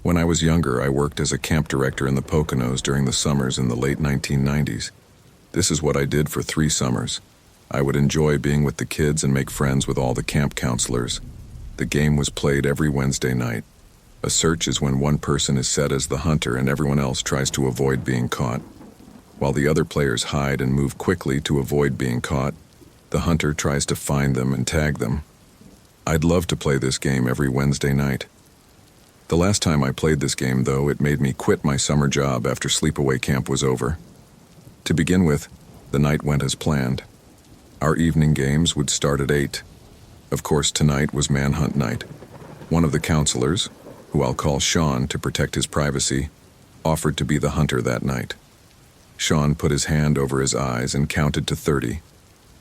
When I was younger, I worked as a camp director in the Poconos during the summers in the late 1990s. This is what I did for 3 summers. I would enjoy being with the kids and make friends with all the camp counselors. The game was played every Wednesday night. A search is when one person is set as the hunter and everyone else tries to avoid being caught. While the other players hide and move quickly to avoid being caught, the hunter tries to find them and tag them. I'd love to play this game every Wednesday night. The last time I played this game, though, it made me quit my summer job after sleepaway camp was over. To begin with, the night went as planned. Our evening games would start at 8. Of course, tonight was manhunt night. One of the counselors, who I'll call Sean to protect his privacy, offered to be the hunter that night. Sean put his hand over his eyes and counted to 30.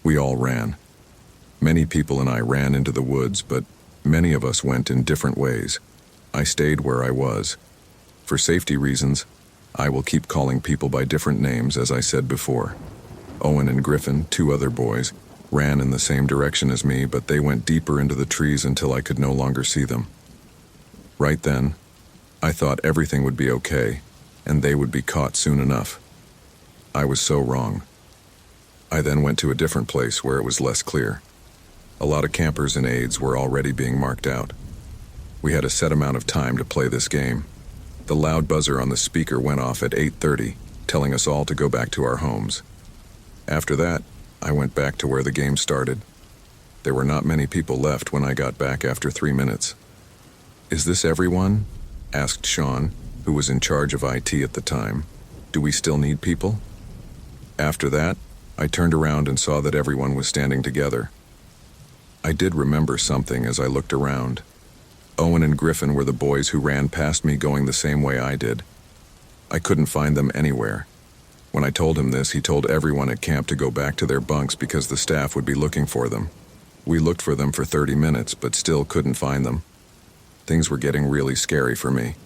We all ran. Many people and I ran into the woods, but many of us went in different ways. I stayed where I was. For safety reasons, I will keep calling people by different names, as I said before. Owen and Griffin, 2 other boys, ran in the same direction as me, but they went deeper into the trees until I could no longer see them. Right then, I thought everything would be okay, and they would be caught soon enough. I was so wrong. I then went to a different place where it was less clear. A lot of campers and aides were already being marked out. We had a set amount of time to play this game. The loud buzzer on the speaker went off at 8:30, telling us all to go back to our homes. After that, I went back to where the game started. There were not many people left when I got back after 3 minutes. "Is this everyone?" asked Sean, who was in charge of IT at the time. "Do we still need people?" After that, I turned around and saw that everyone was standing together. I did remember something as I looked around. Owen and Griffin were the boys who ran past me going the same way I did. I couldn't find them anywhere. When I told him this, he told everyone at camp to go back to their bunks because the staff would be looking for them. We looked for them for 30 minutes, but still couldn't find them. Things were getting really scary for me.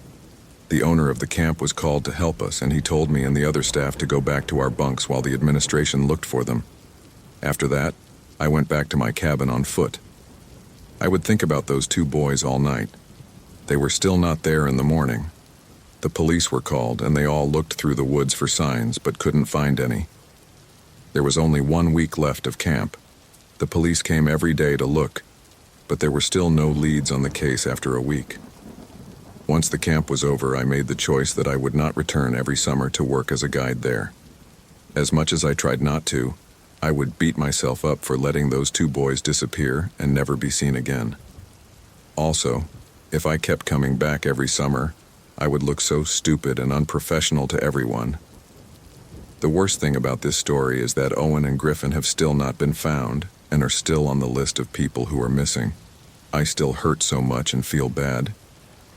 The owner of the camp was called to help us, and he told me and the other staff to go back to our bunks while the administration looked for them. After that, I went back to my cabin on foot. I would think about those 2 boys all night. They were still not there in the morning. The police were called, and they all looked through the woods for signs, but couldn't find any. There was only 1 week left of camp. The police came every day to look, but there were still no leads on the case after a week. Once the camp was over, I made the choice that I would not return every summer to work as a guide there. As much as I tried not to, I would beat myself up for letting those 2 boys disappear and never be seen again. Also, if I kept coming back every summer, I would look so stupid and unprofessional to everyone. The worst thing about this story is that Owen and Griffin have still not been found and are still on the list of people who are missing. I still hurt so much and feel bad.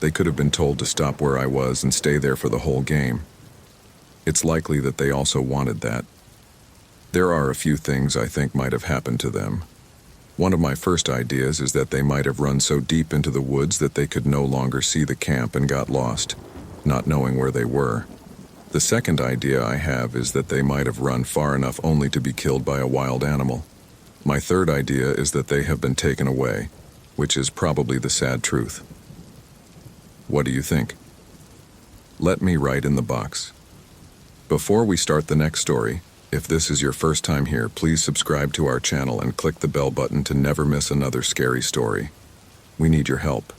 They could have been told to stop where I was and stay there for the whole game. It's likely that they also wanted that. There are a few things I think might have happened to them. One of my first ideas is that they might have run so deep into the woods that they could no longer see the camp and got lost, not knowing where they were. The second idea I have is that they might have run far enough only to be killed by a wild animal. My third idea is that they have been taken away, which is probably the sad truth. What do you think? Let me write in the box. Before we start the next story, if this is your first time here, please subscribe to our channel and click the bell button to never miss another scary story. We need your help.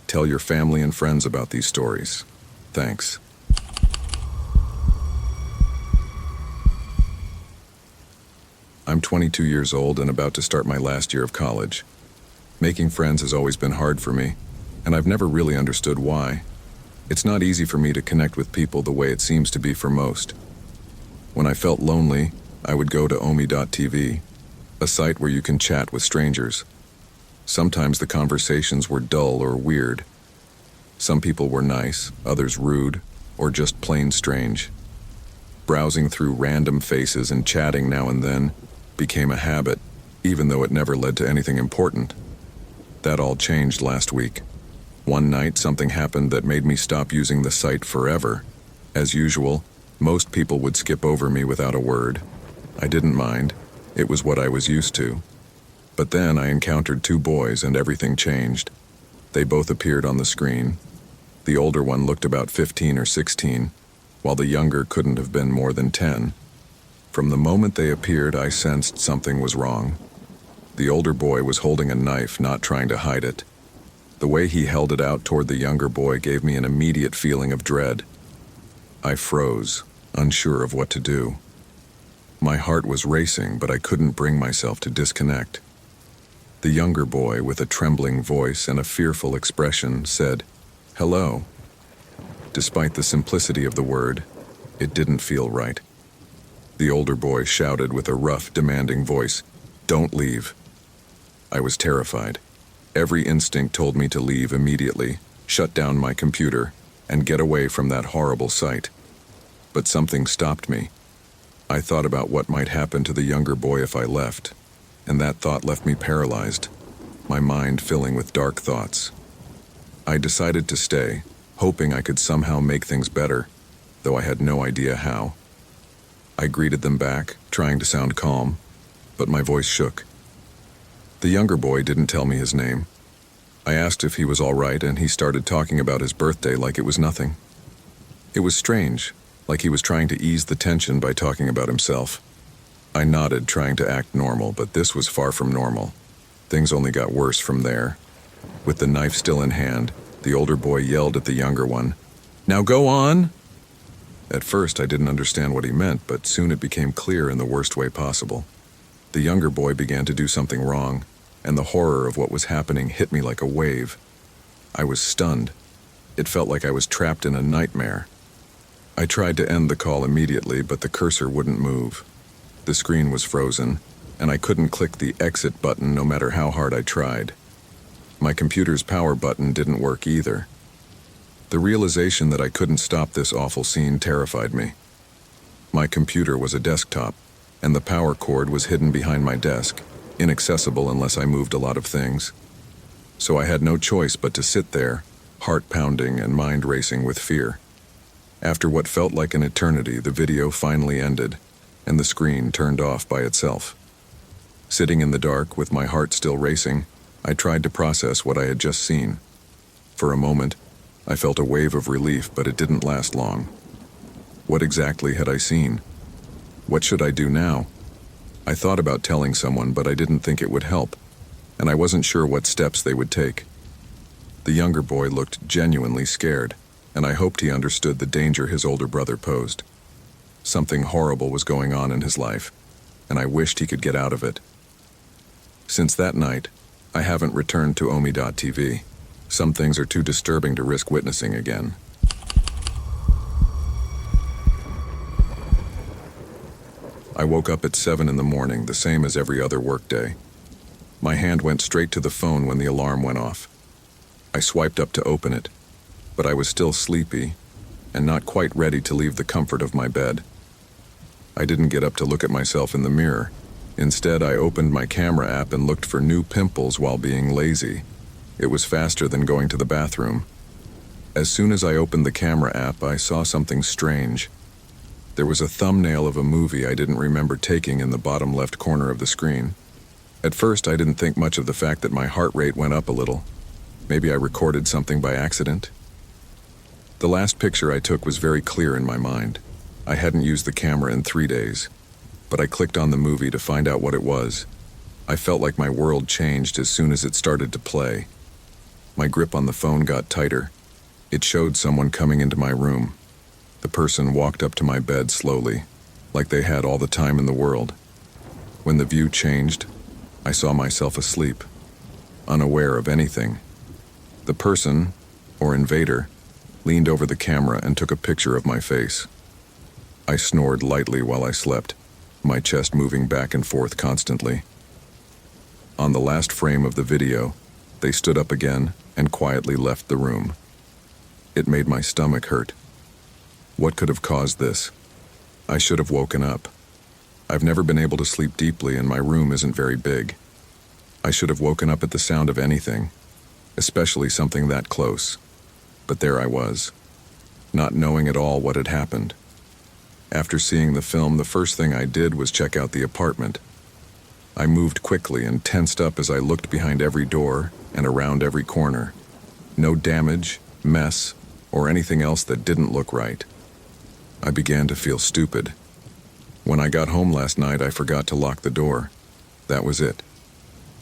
Tell your family and friends about these stories. Thanks. I'm 22 years old and about to start my last year of college. Making friends has always been hard for me, and I've never really understood why. It's not easy for me to connect with people the way it seems to be for most. When I felt lonely, I would go to omi.tv, a site where you can chat with strangers. Sometimes the conversations were dull or weird. Some people were nice, others rude, or just plain strange. Browsing through random faces and chatting now and then became a habit, even though it never led to anything important. That all changed last week. One night, something happened that made me stop using the site forever. As usual, most people would skip over me without a word. I didn't mind. It was what I was used to. But then I encountered 2 boys and everything changed. They both appeared on the screen. The older one looked about 15 or 16, while the younger couldn't have been more than 10. From the moment they appeared, I sensed something was wrong. The older boy was holding a knife, not trying to hide it. The way he held it out toward the younger boy gave me an immediate feeling of dread. I froze, unsure of what to do. My heart was racing, but I couldn't bring myself to disconnect. The younger boy, with a trembling voice and a fearful expression, said, "Hello." Despite the simplicity of the word, it didn't feel right. The older boy shouted with a rough, demanding voice, "Don't leave." I was terrified. Every instinct told me to leave immediately, shut down my computer, and get away from that horrible sight. But something stopped me. I thought about what might happen to the younger boy if I left, and that thought left me paralyzed, my mind filling with dark thoughts. I decided to stay, hoping I could somehow make things better, though I had no idea how. I greeted them back, trying to sound calm, but my voice shook. The younger boy didn't tell me his name. I asked if he was all right, and he started talking about his birthday like it was nothing. It was strange, like he was trying to ease the tension by talking about himself. I nodded, trying to act normal, but this was far from normal. Things only got worse from there. With the knife still in hand, the older boy yelled at the younger one, "Now go on!" At first I didn't understand what he meant, but soon it became clear in the worst way possible. The younger boy began to do something wrong, and the horror of what was happening hit me like a wave. I was stunned. It felt like I was trapped in a nightmare. I tried to end the call immediately, but the cursor wouldn't move. The screen was frozen, and I couldn't click the exit button no matter how hard I tried. My computer's power button didn't work either. The realization that I couldn't stop this awful scene terrified me. My computer was a desktop, and the power cord was hidden behind my desk, inaccessible unless I moved a lot of things. So I had no choice but to sit there, heart pounding and mind racing with fear. After what felt like an eternity, the video finally ended, and the screen turned off by itself. Sitting in the dark with my heart still racing, I tried to process what I had just seen. For a moment, I felt a wave of relief, but it didn't last long. What exactly had I seen? What should I do now? I thought about telling someone, but I didn't think it would help, and I wasn't sure what steps they would take. The younger boy looked genuinely scared, and I hoped he understood the danger his older brother posed. Something horrible was going on in his life, and I wished he could get out of it. Since that night, I haven't returned to Omi.tv. Some things are too disturbing to risk witnessing again. I woke up at 7 in the morning, the same as every other workday. My hand went straight to the phone when the alarm went off. I swiped up to open it, but I was still sleepy and not quite ready to leave the comfort of my bed. I didn't get up to look at myself in the mirror. Instead, I opened my camera app and looked for new pimples while being lazy. It was faster than going to the bathroom. As soon as I opened the camera app, I saw something strange. There was a thumbnail of a movie I didn't remember taking in the bottom left corner of the screen. At first, I didn't think much of the fact that my heart rate went up a little. Maybe I recorded something by accident. The last picture I took was very clear in my mind. I hadn't used the camera in 3 days, but I clicked on the movie to find out what it was. I felt like my world changed as soon as it started to play. My grip on the phone got tighter. It showed someone coming into my room. The person walked up to my bed slowly, like they had all the time in the world. When the view changed, I saw myself asleep, unaware of anything. The person, or invader, leaned over the camera and took a picture of my face. I snored lightly while I slept, my chest moving back and forth constantly. On the last frame of the video, they stood up again and quietly left the room. It made my stomach hurt. What could have caused this? I should have woken up. I've never been able to sleep deeply, and my room isn't very big. I should have woken up at the sound of anything, especially something that close. But there I was, not knowing at all what had happened. After seeing the film, the first thing I did was check out the apartment. I moved quickly and tensed up as I looked behind every door and around every corner. No damage, mess, or anything else that didn't look right. I began to feel stupid. When I got home last night, I forgot to lock the door. That was it.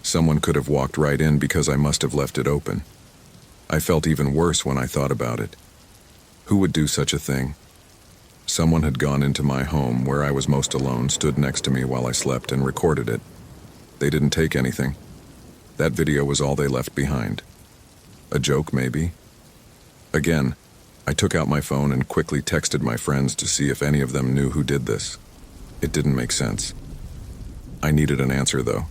Someone could have walked right in because I must have left it open. I felt even worse when I thought about it. Who would do such a thing? Someone had gone into my home, where I was most alone, stood next to me while I slept, and recorded it. They didn't take anything. That video was all they left behind. A joke, maybe? Again, I took out my phone and quickly texted my friends to see if any of them knew who did this. It didn't make sense. I needed an answer, though.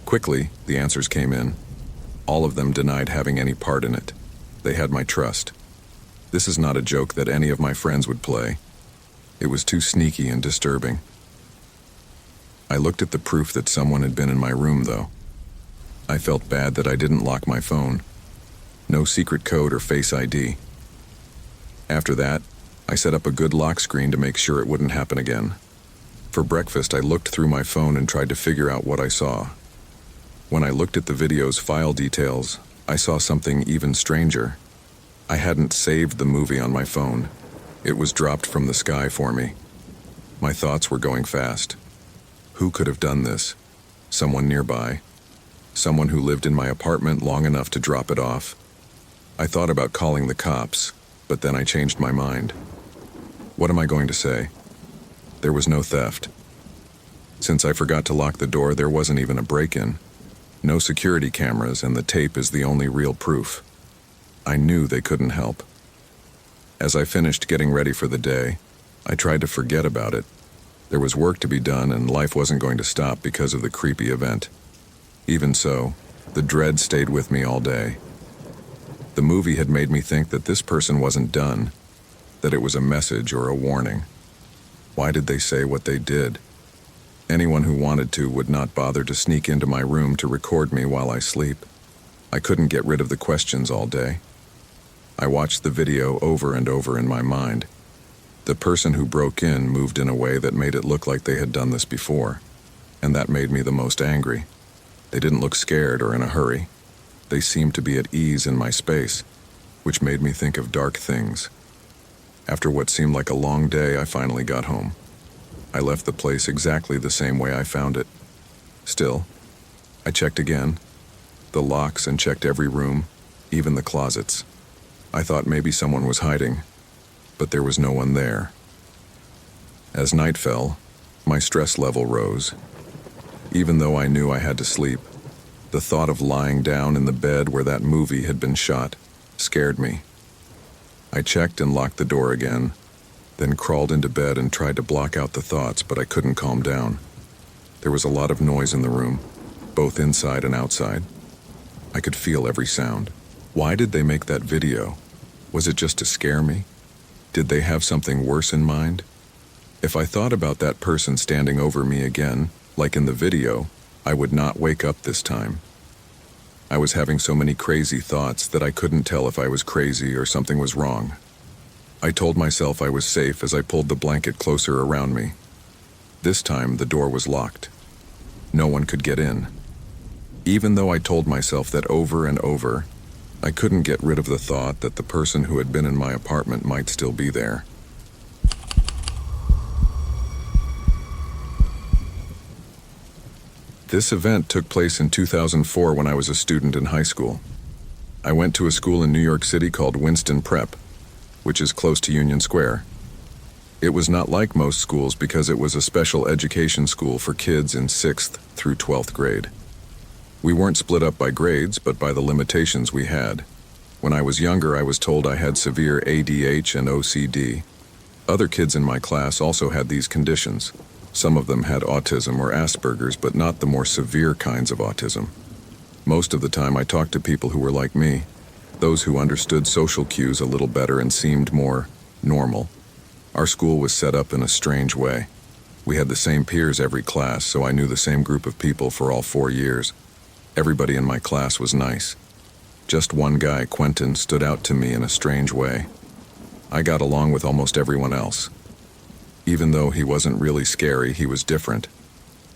Quickly, the answers came in. All of them denied having any part in it. They had my trust. This is not a joke that any of my friends would play. It was too sneaky and disturbing. I looked at the proof that someone had been in my room, though. I felt bad that I didn't lock my phone. No secret code or Face ID. After that, I set up a good lock screen to make sure it wouldn't happen again. For breakfast, I looked through my phone and tried to figure out what I saw. When I looked at the video's file details, I saw something even stranger. I hadn't saved the movie on my phone. It was dropped from the sky for me. My thoughts were going fast. Who could have done this? Someone nearby? Someone who lived in my apartment long enough to drop it off? I thought about calling the cops, but then I changed my mind. What am I going to say? There was no theft. Since I forgot to lock the door, there wasn't even a break-in. No security cameras, and the tape is the only real proof. I knew they couldn't help. As I finished getting ready for the day, I tried to forget about it. There was work to be done, and life wasn't going to stop because of the creepy event. Even so, the dread stayed with me all day. The movie had made me think that this person wasn't done, that it was a message or a warning. Why did they say what they did? Anyone who wanted to would not bother to sneak into my room to record me while I sleep. I couldn't get rid of the questions all day. I watched the video over and over in my mind. The person who broke in moved in a way that made it look like they had done this before, and that made me the most angry. They didn't look scared or in a hurry. They seemed to be at ease in my space, which made me think of dark things. After what seemed like a long day, I finally got home. I left the place exactly the same way I found it. Still, I checked again, the locks, and checked every room, even the closets. I thought maybe someone was hiding, but there was no one there. As night fell, my stress level rose. Even though I knew I had to sleep, the thought of lying down in the bed where that movie had been shot scared me. I checked and locked the door again, then crawled into bed and tried to block out the thoughts, but I couldn't calm down. There was a lot of noise in the room, both inside and outside. I could feel every sound. Why did they make that video? Was it just to scare me? Did they have something worse in mind? If I thought about that person standing over me again, like in the video, I would not wake up this time. I was having so many crazy thoughts that I couldn't tell if I was crazy or something was wrong. I told myself I was safe as I pulled the blanket closer around me. This time, the door was locked. No one could get in. Even though I told myself that over and over, I couldn't get rid of the thought that the person who had been in my apartment might still be there. This event took place in 2004 when I was a student in high school. I went to a school in New York City called Winston Prep, which is close to Union Square. It was not like most schools because it was a special education school for kids in 6th through 12th grade. We weren't split up by grades, but by the limitations we had. When I was younger, I was told I had severe ADHD and OCD. Other kids in my class also had these conditions. Some of them had autism or Asperger's, but not the more severe kinds of autism. Most of the time, I talked to people who were like me, those who understood social cues a little better and seemed more normal. Our school was set up in a strange way. We had the same peers every class, so I knew the same group of people for all 4 years. Everybody in my class was nice. Just one guy, Quentin, stood out to me in a strange way. I got along with almost everyone else. Even though he wasn't really scary, he was different.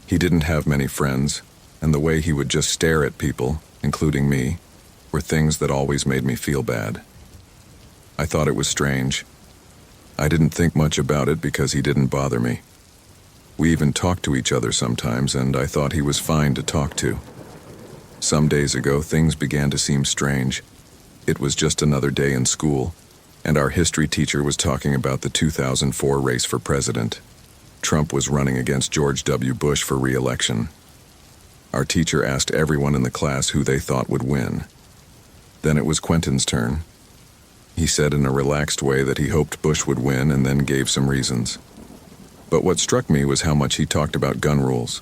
He didn't have many friends, and the way he would just stare at people, including me, were things that always made me feel bad. I thought it was strange. I didn't think much about it because he didn't bother me. We even talked to each other sometimes, and I thought he was fine to talk to. Some days ago, things began to seem strange. It was just another day in school, and our history teacher was talking about the 2004 race for president. Trump was running against George W. Bush for re-election. Our teacher asked everyone in the class who they thought would win. Then it was Quentin's turn. He said in a relaxed way that he hoped Bush would win and then gave some reasons. But what struck me was how much he talked about gun rules.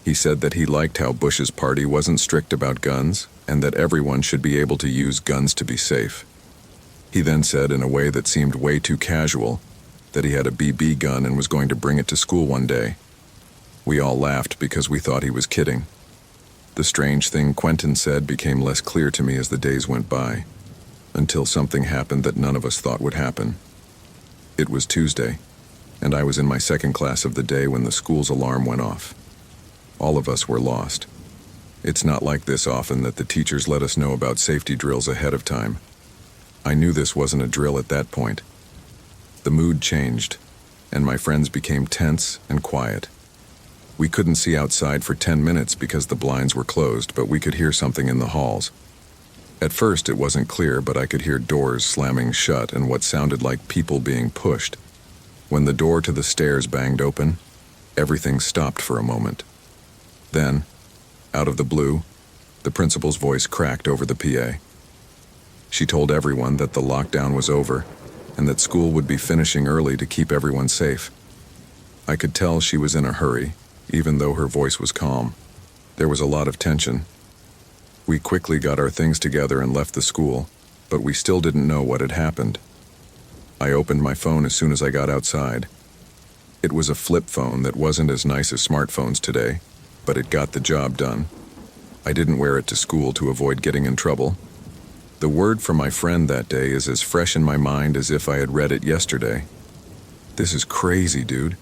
He said that he liked how Bush's party wasn't strict about guns and that everyone should be able to use guns to be safe. He then said in a way that seemed way too casual that he had a BB gun and was going to bring it to school one day. We all laughed because we thought he was kidding. The strange thing Quentin said became less clear to me as the days went by, until something happened that none of us thought would happen. It was Tuesday, and I was in my second class of the day when the school's alarm went off. All of us were lost. It's not like this often that the teachers let us know about safety drills ahead of time. I knew this wasn't a drill at that point. The mood changed, and my friends became tense and quiet. We couldn't see outside for 10 minutes because the blinds were closed, but we could hear something in the halls. At first it wasn't clear, but I could hear doors slamming shut and what sounded like people being pushed. When the door to the stairs banged open, everything stopped for a moment. Then, out of the blue, the principal's voice cracked over the PA. She told everyone that the lockdown was over and that school would be finishing early to keep everyone safe. I could tell she was in a hurry, even though her voice was calm. There was a lot of tension. We quickly got our things together and left the school, but we still didn't know what had happened. I opened my phone as soon as I got outside. It was a flip phone that wasn't as nice as smartphones today, but it got the job done. I didn't wear it to school to avoid getting in trouble. The word from my friend that day is as fresh in my mind as if I had read it yesterday. This is crazy, dude.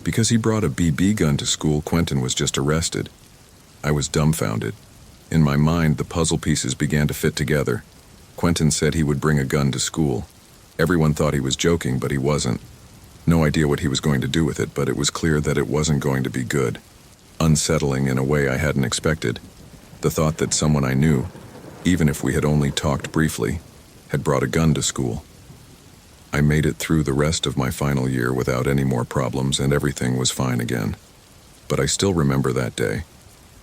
Because he brought a BB gun to school, Quentin was just arrested. I was dumbfounded. In my mind, the puzzle pieces began to fit together. Quentin said he would bring a gun to school. Everyone thought he was joking, but he wasn't. No idea what he was going to do with it, but it was clear that it wasn't going to be good. Unsettling in a way I hadn't expected. The thought that someone I knew, even if we had only talked briefly, had brought a gun to school. I made it through the rest of my final year without any more problems, and everything was fine again. But I still remember that day.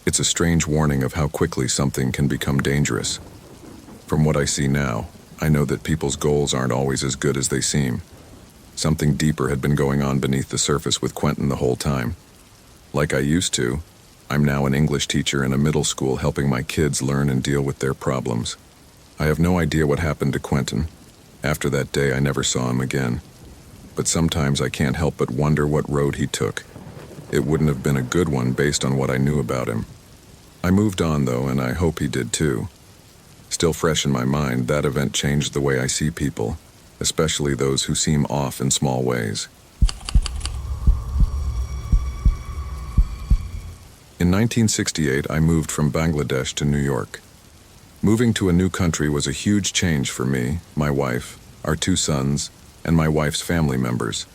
It's a strange warning of how quickly something can become dangerous. From what I see now, I know that people's goals aren't always as good as they seem. Something deeper had been going on beneath the surface with Quentin the whole time. Like I used to, I'm now an English teacher in a middle school helping my kids learn and deal with their problems. I have no idea what happened to Quentin. After that day, I never saw him again. But sometimes I can't help but wonder what road he took. It wouldn't have been a good one based on what I knew about him. I moved on, though, and I hope he did too. Still fresh in my mind, that event changed the way I see people, especially those who seem off in small ways. In 1968, I moved from Bangladesh to New York. Moving to a new country was a huge change for me, my wife, our 2 sons, and my wife's family members.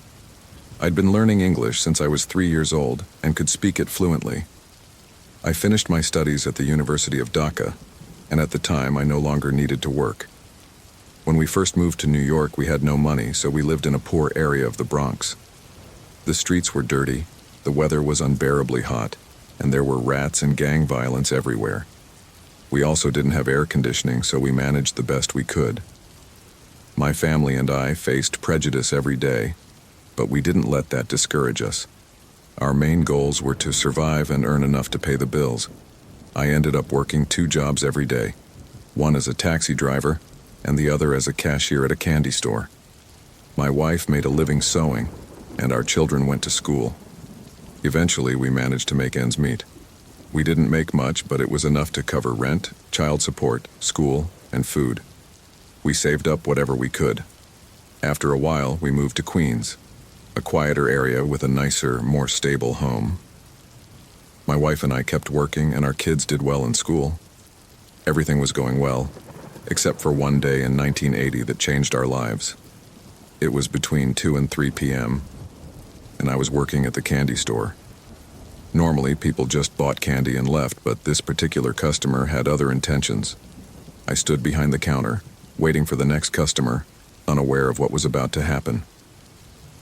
I'd been learning English since I was 3 years old and could speak it fluently. I finished my studies at the University of Dhaka, and at the time I no longer needed to work. When we first moved to New York, we had no money, so we lived in a poor area of the Bronx. The streets were dirty, the weather was unbearably hot, and there were rats and gang violence everywhere. We also didn't have air conditioning, so we managed the best we could. My family and I faced prejudice every day, but we didn't let that discourage us. Our main goals were to survive and earn enough to pay the bills. I ended up working 2 jobs every day, one as a taxi driver and the other as a cashier at a candy store. My wife made a living sewing, and our children went to school. Eventually, we managed to make ends meet. We didn't make much, but it was enough to cover rent, child support, school, and food. We saved up whatever we could. After a while, we moved to Queens, a quieter area with a nicer, more stable home. My wife and I kept working, and our kids did well in school. Everything was going well, except for one day in 1980 that changed our lives. It was between 2 and 3 p.m., and I was working at the candy store. Normally, people just bought candy and left, but this particular customer had other intentions. I stood behind the counter, waiting for the next customer, unaware of what was about to happen.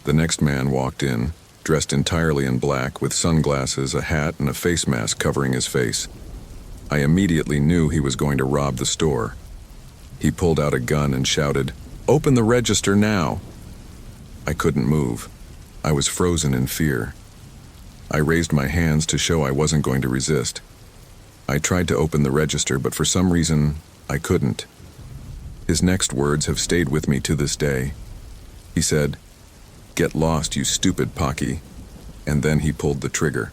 The next man walked in, dressed entirely in black, with sunglasses, a hat, and a face mask covering his face. I immediately knew he was going to rob the store. He pulled out a gun and shouted, "Open the register now!" I couldn't move. I was frozen in fear. I raised my hands to show I wasn't going to resist. I tried to open the register, but for some reason, I couldn't. His next words have stayed with me to this day. He said, "Get lost, you stupid Pocky," and then he pulled the trigger.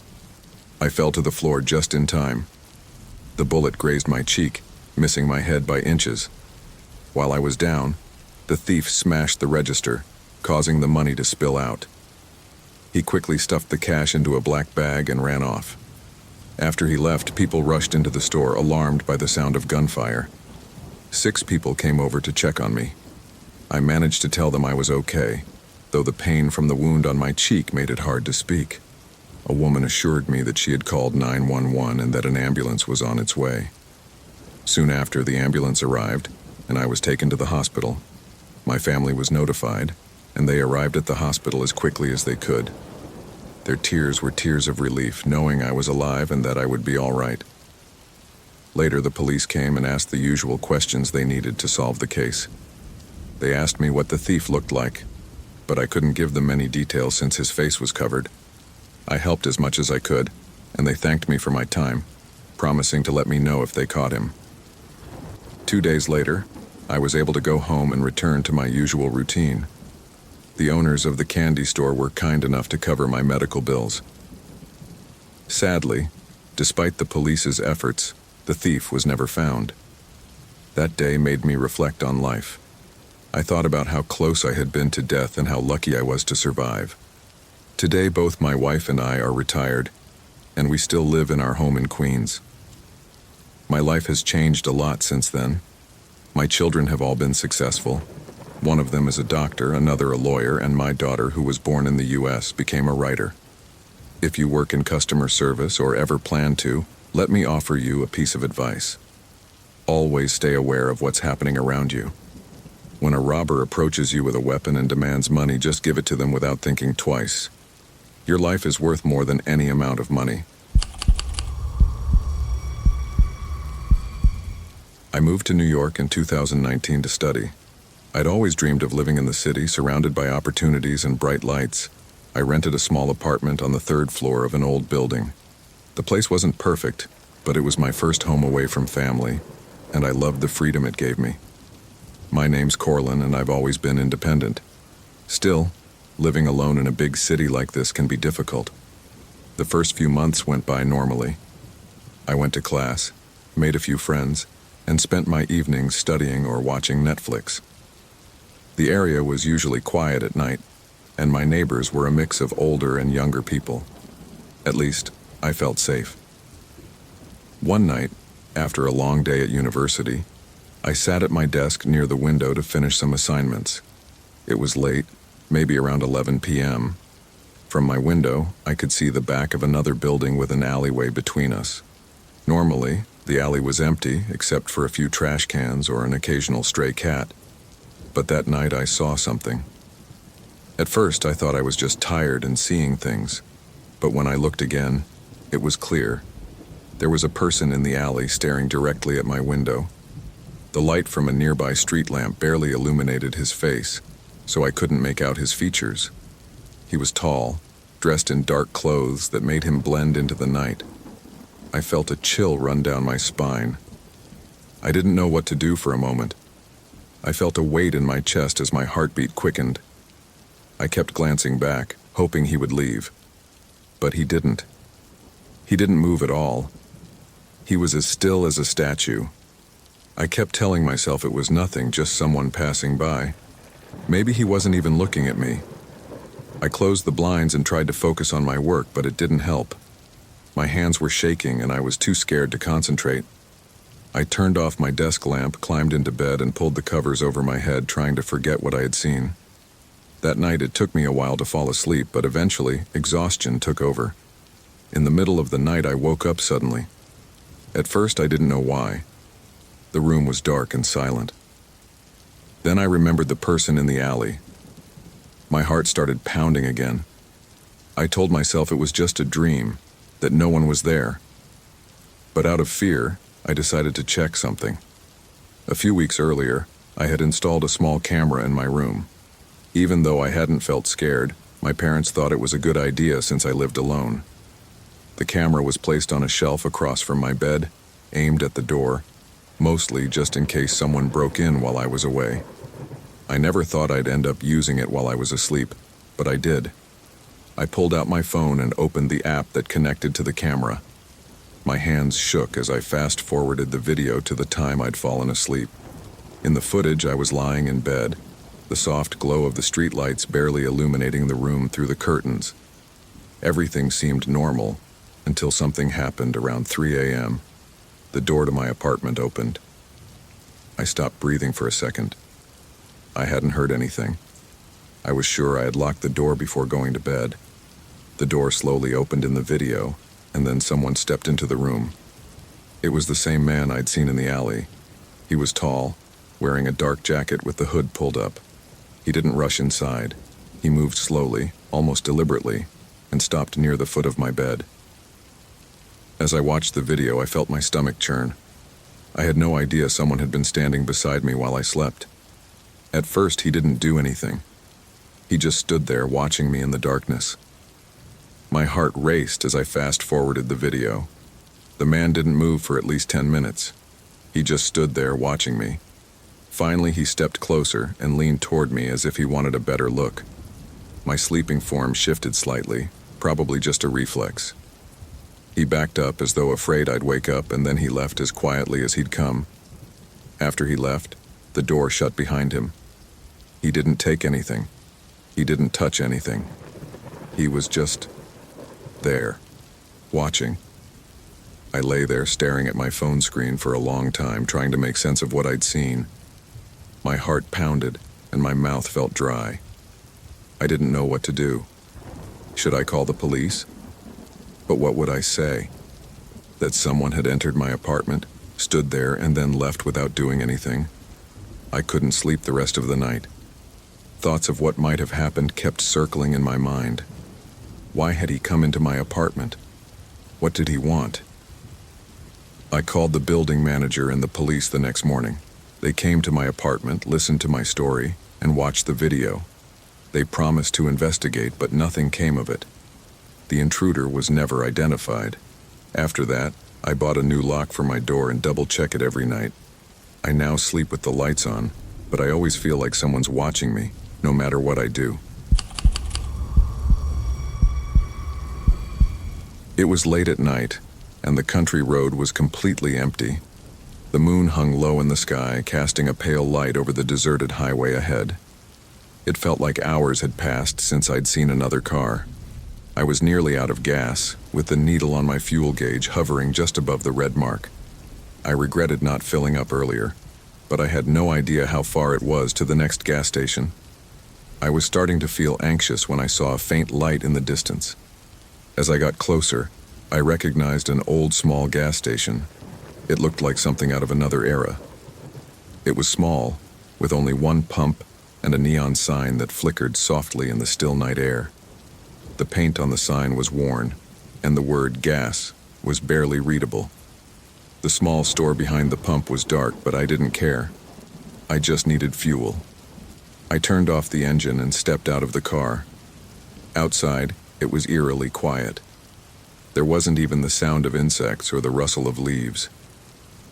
I fell to the floor just in time. The bullet grazed my cheek, missing my head by inches. While I was down, the thief smashed the register, causing the money to spill out. He quickly stuffed the cash into a black bag and ran off. After he left, people rushed into the store, alarmed by the sound of gunfire. 6 people came over to check on me. I managed to tell them I was okay, though the pain from the wound on my cheek made it hard to speak. A woman assured me that she had called 911 and that an ambulance was on its way. Soon after, the ambulance arrived, and I was taken to the hospital. My family was notified, and they arrived at the hospital as quickly as they could. Their tears were tears of relief, knowing I was alive and that I would be all right. Later, the police came and asked the usual questions they needed to solve the case. They asked me what the thief looked like, but I couldn't give them many details since his face was covered. I helped as much as I could, and they thanked me for my time, promising to let me know if they caught him. 2 days later, I was able to go home and return to my usual routine. The owners of the candy store were kind enough to cover my medical bills. Sadly, despite the police's efforts, the thief was never found. That day made me reflect on life. I thought about how close I had been to death and how lucky I was to survive. Today, both my wife and I are retired, and we still live in our home in Queens. My life has changed a lot since then. My children have all been successful. One of them is a doctor, another a lawyer, and my daughter, who was born in the U.S., became a writer. If you work in customer service or ever plan to, let me offer you a piece of advice. Always stay aware of what's happening around you. When a robber approaches you with a weapon and demands money, just give it to them without thinking twice. Your life is worth more than any amount of money. I moved to New York in 2019 to study. I'd always dreamed of living in the city, surrounded by opportunities and bright lights. I rented a small apartment on the 3rd floor of an old building. The place wasn't perfect, but it was my first home away from family, and I loved the freedom it gave me. My name's Corlin, and I've always been independent. Still, living alone in a big city like this can be difficult. The first few months went by normally. I went to class, made a few friends, and spent my evenings studying or watching Netflix. The area was usually quiet at night, and my neighbors were a mix of older and younger people. At least, I felt safe. One night, after a long day at university, I sat at my desk near the window to finish some assignments. It was late, maybe around 11 p.m. From my window, I could see the back of another building with an alleyway between us. Normally, the alley was empty except for a few trash cans or an occasional stray cat. But that night I saw something. At first, I thought I was just tired and seeing things. But when I looked again, it was clear. There was a person in the alley staring directly at my window. The light from a nearby street lamp barely illuminated his face, so I couldn't make out his features. He was tall, dressed in dark clothes that made him blend into the night. I felt a chill run down my spine. I didn't know what to do for a moment. I felt a weight in my chest as my heartbeat quickened. I kept glancing back, hoping he would leave. But he didn't. He didn't move at all. He was as still as a statue. I kept telling myself it was nothing, just someone passing by. Maybe he wasn't even looking at me. I closed the blinds and tried to focus on my work, but it didn't help. My hands were shaking and I was too scared to concentrate. I turned off my desk lamp, climbed into bed, and pulled the covers over my head, trying to forget what I had seen. That night it took me a while to fall asleep, but eventually exhaustion took over. In the middle of the night I woke up suddenly. At first I didn't know why. The room was dark and silent. Then I remembered the person in the alley. My heart started pounding again. I told myself it was just a dream, that no one was there. But out of fear, I decided to check something. A few weeks earlier, I had installed a small camera in my room. Even though I hadn't felt scared, my parents thought it was a good idea since I lived alone. The camera was placed on a shelf across from my bed, aimed at the door, mostly just in case someone broke in while I was away. I never thought I'd end up using it while I was asleep, but I did. I pulled out my phone and opened the app that connected to the camera. My hands shook as I fast-forwarded the video to the time I'd fallen asleep. In the footage, I was lying in bed, the soft glow of the streetlights barely illuminating the room through the curtains. Everything seemed normal until something happened around 3 a.m. The door to my apartment opened. I stopped breathing for a second. I hadn't heard anything. I was sure I had locked the door before going to bed. The door slowly opened in the video, and then someone stepped into the room. It was the same man I'd seen in the alley. He was tall, wearing a dark jacket with the hood pulled up. He didn't rush inside. He moved slowly, almost deliberately, and stopped near the foot of my bed. As I watched the video, I felt my stomach churn. I had no idea someone had been standing beside me while I slept. At first, he didn't do anything. He just stood there watching me in the darkness. My heart raced as I fast-forwarded the video. The man didn't move for at least 10 minutes. He just stood there watching me. Finally, he stepped closer and leaned toward me as if he wanted a better look. My sleeping form shifted slightly, probably just a reflex. He backed up as though afraid I'd wake up, and then he left as quietly as he'd come. After he left, the door shut behind him. He didn't take anything. He didn't touch anything. He was just there, watching. I lay there staring at my phone screen for a long time, trying to make sense of what I'd seen. My heart pounded, and my mouth felt dry. I didn't know what to do. Should I call the police? But what would I say? That someone had entered my apartment, stood there, and then left without doing anything? I couldn't sleep the rest of the night. Thoughts of what might have happened kept circling in my mind. Why had he come into my apartment? What did he want? I called the building manager and the police the next morning. They came to my apartment, listened to my story, and watched the video. They promised to investigate, but nothing came of it. The intruder was never identified. After that, I bought a new lock for my door and double-check it every night. I now sleep with the lights on, but I always feel like someone's watching me, no matter what I do. It was late at night, and the country road was completely empty. The moon hung low in the sky, casting a pale light over the deserted highway ahead. It felt like hours had passed since I'd seen another car. I was nearly out of gas, with the needle on my fuel gauge hovering just above the red mark. I regretted not filling up earlier, but I had no idea how far it was to the next gas station. I was starting to feel anxious when I saw a faint light in the distance. As I got closer, I recognized an old small gas station. It looked like something out of another era. It was small, with only one pump and a neon sign that flickered softly in the still night air. The paint on the sign was worn, and the word gas was barely readable. The small store behind the pump was dark, but I didn't care. I just needed fuel. I turned off the engine and stepped out of the car. Outside, it was eerily quiet. There wasn't even the sound of insects or the rustle of leaves.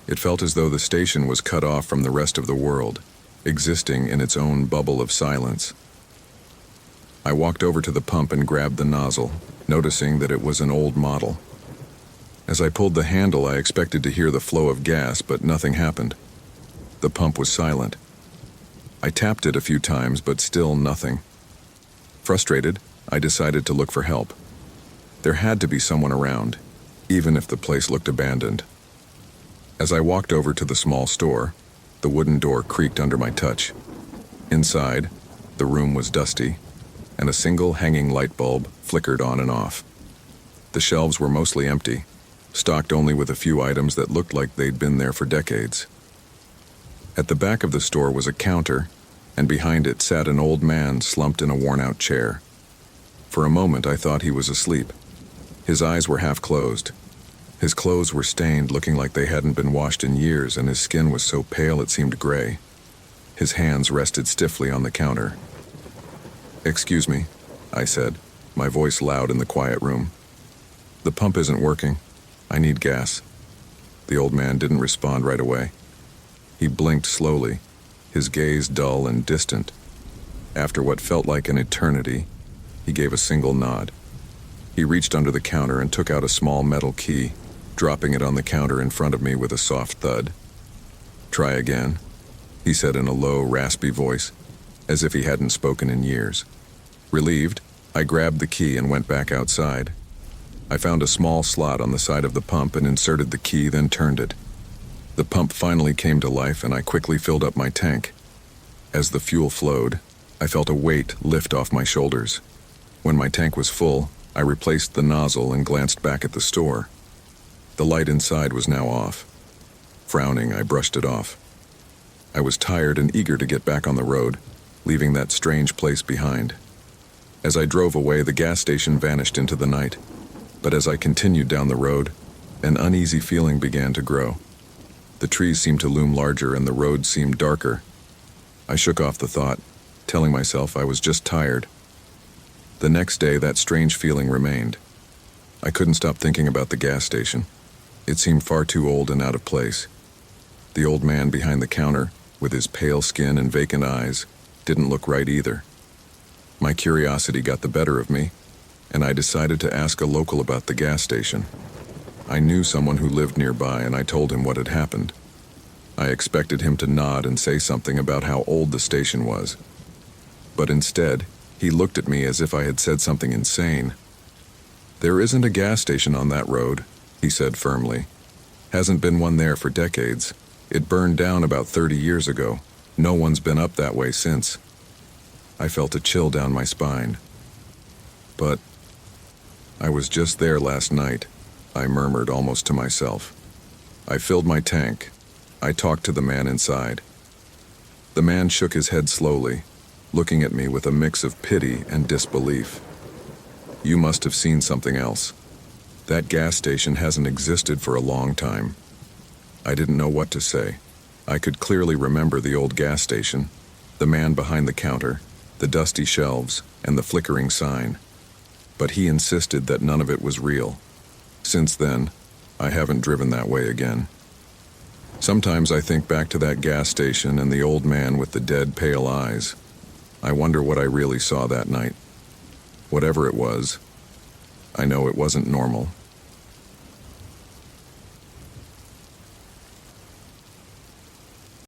It felt as though the station was cut off from the rest of the world, existing in its own bubble of silence. I walked over to the pump and grabbed the nozzle, noticing that it was an old model. As I pulled the handle, I expected to hear the flow of gas, but nothing happened. The pump was silent. I tapped it a few times, but still nothing. Frustrated, I decided to look for help. There had to be someone around, even if the place looked abandoned. As I walked over to the small store, the wooden door creaked under my touch. Inside, the room was dusty, and a single hanging light bulb flickered on and off. The shelves were mostly empty, stocked only with a few items that looked like they'd been there for decades. At the back of the store was a counter, and behind it sat an old man slumped in a worn-out chair. For a moment I thought he was asleep. His eyes were half closed. His clothes were stained, looking like they hadn't been washed in years, and his skin was so pale it seemed gray. His hands rested stiffly on the counter. "Excuse me," I said, my voice loud in the quiet room. "The pump isn't working. I need gas." The old man didn't respond right away. He blinked slowly, his gaze dull and distant. After what felt like an eternity, he gave a single nod. He reached under the counter and took out a small metal key, dropping it on the counter in front of me with a soft thud. "Try again," he said in a low, raspy voice, as if he hadn't spoken in years. Relieved, I grabbed the key and went back outside. I found a small slot on the side of the pump and inserted the key, then turned it. The pump finally came to life, and I quickly filled up my tank. As the fuel flowed, I felt a weight lift off my shoulders. When my tank was full, I replaced the nozzle and glanced back at the store. The light inside was now off. Frowning, I brushed it off. I was tired and eager to get back on the road, leaving that strange place behind. As I drove away, the gas station vanished into the night. But as I continued down the road, an uneasy feeling began to grow. The trees seemed to loom larger and the road seemed darker. I shook off the thought, telling myself I was just tired. The next day, that strange feeling remained. I couldn't stop thinking about the gas station. It seemed far too old and out of place. The old man behind the counter, with his pale skin and vacant eyes, didn't look right either. My curiosity got the better of me, and I decided to ask a local about the gas station. I knew someone who lived nearby, and I told him what had happened. I expected him to nod and say something about how old the station was. But instead, he looked at me as if I had said something insane. "There isn't a gas station on that road," he said firmly. "Hasn't been one there for decades. It burned down about 30 years ago. No one's been up that way since." I felt a chill down my spine. "But I was just there last night," I murmured almost to myself. I filled my tank. I talked to the man inside. The man shook his head slowly, looking at me with a mix of pity and disbelief. "You must have seen something else. That gas station hasn't existed for a long time." I didn't know what to say. I could clearly remember the old gas station, the man behind the counter, the dusty shelves, and the flickering sign. But he insisted that none of it was real. Since then, I haven't driven that way again. Sometimes I think back to that gas station and the old man with the dead, pale eyes. I wonder what I really saw that night. Whatever it was, I know it wasn't normal.